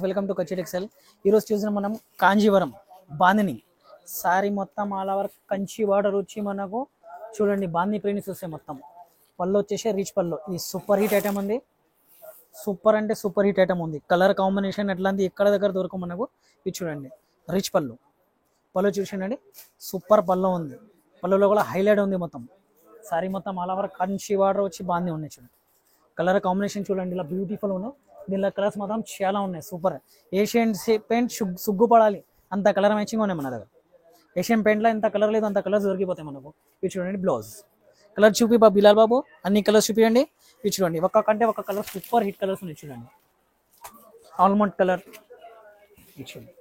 Welcome to కచ్చి textile. ఈరోజు చూసిన మనం కాంజీవరం బాందిని సారీ మొత్తం ఆల్ ఓవర్ కంచి బార్డర్ వచ్చి మనకు చూడండి బాందిని ప్రింట్స్ వస్తాయి. మొత్తం పళ్ళు వచ్చేసి రిచ్ పళ్ళు. ఇది సూపర్ హిట్ ఐటమ్ ఉంది. సూపర్ అంటే సూపర్ హిట్ ఐటమ్ ఉంది. కలర్ కాంబినేషన్ ఎట్లాంటి ఎక్కడ దగ్గర దొరకవు మనకు. ఇది చూడండి రిచ్ పళ్ళు. పళ్ళు చూసిండండి సూపర్ పళ్ళు ఉంది. పళ్ళులో కూడా హైలైట్ ఉంది. మొత్తం సారీ మొత్తం ఆల్ ఓవర్ కంచి బార్డర్ వచ్చి బాంది ఉన్నాయి. చూడండి కలర్ కాంబినేషన్ చూడండి ఇలా బ్యూటిఫుల్ ఉన్నాయి. దీనిలో కలర్స్ మాత్రం చాలా ఉన్నాయి. సూపర్ ఏషియన్ పెయింట్ సుగ్గుపడాలి అంత కలర్ మ్యాచింగ్ ఉన్నాయి మన దగ్గర. ఏషియన్ పెయింట్లో ఎంత కలర్ లేదు అంత కలర్స్ దొరికిపోతాయి మనకు. ఇవి చూడండి బ్లౌజ్ కలర్ చూపి బిలాల్ బాబు అన్ని కలర్స్ చూపియండి. ఇవి చూడండి ఒక్క కంటే ఒక కలర్ సూపర్ హిట్ కలర్స్ ఉన్నాయి. చూడండి ఆల్మండ్ కలర్. ఇవి చూడండి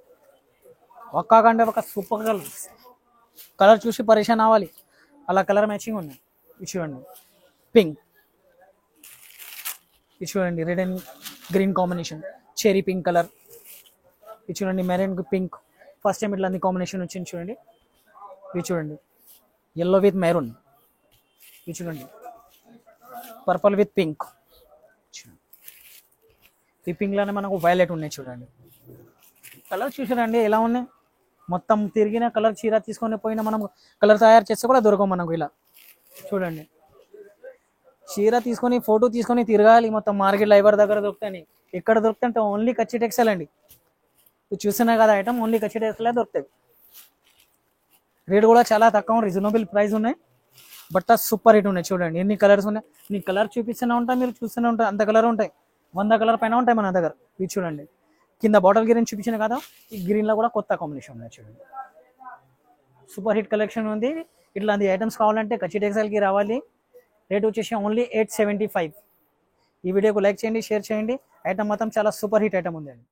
ఒక్క కంటే ఒక సూపర్ కలర్స్. కలర్ చూసి పరేషాన్ అవ్వాలి అలా కలర్ మ్యాచింగ్ ఉన్నాయి. ఇవి చూడండి పింక్. ఇది చూడండి red and green combination cherry pink colour. ఇది చూడండి మెరూన్ పింక్. ఫస్ట్ టైం ఇట్లా కాంబినేషన్ వచ్చింది చూడండి. ఇది చూడండి ఎల్లో విత్ మెరూన్. ఇది చూడండి పర్పుల్ విత్ పింక్. ఈ పింక్లోనే మనకు వైలెట్ ఉన్నాయి. చూడండి కలర్ చూసారండి ఎలా ఉన్నాయి. మొత్తం తిరిగిన కలర్ చీర తీసుకొని పోయిన మనం కలర్ తయారు చేస్తే కూడా దొరకవు మనకు. ఇలా చూడండి చీర తీసుకొని ఫోటో తీసుకొని తిరగాలి మొత్తం మార్కెట్లో ఎవరి దగ్గర దొరుకుతాయి. ఎక్కడ దొరుకుతాయి అంటే ఓన్లీ కచ్చి టెక్స్టైల్ అండి. ఇది చూసినా కదా ఐటమ్ ఓన్లీ కచ్చి టెక్స్టైల్ దొరుకుతాయి. రేట్ కూడా చాలా తక్కువ రీజనబుల్ ప్రైస్ ఉన్నాయి. బట్ సూపర్ హిట్ ఉన్నాయి. చూడండి ఎన్ని కలర్స్ ఉన్నాయి. నీ కలర్ చూపిస్తూనే ఉంటాయి మీరు చూస్తూనే ఉంటాయి. అంత కలర్ ఉంటాయి 100 కలర్ పైన ఉంటాయి మన దగ్గర. ఇది చూడండి కింద బాటిల్ గ్రీన్ చూపించిన కదా ఈ గ్రీన్లో కూడా కొత్త కాంబినేషన్ ఉన్నాయి. చూడండి సూపర్ హిట్ కలెక్షన్ ఉంది. ఇట్లాంటి ఐటమ్స్ కావాలంటే కచ్చి టెక్స్టైల్కి రావాలి. రేట్ వచ్చేసి ఓన్లీ 875. ఈ వీడియోకు లైక్ చేయండి, షేర్ చేయండి. ఐటమ్ మొత్తం చాలా సూపర్ హిట్ ఐటమ్ ఉంది అండి.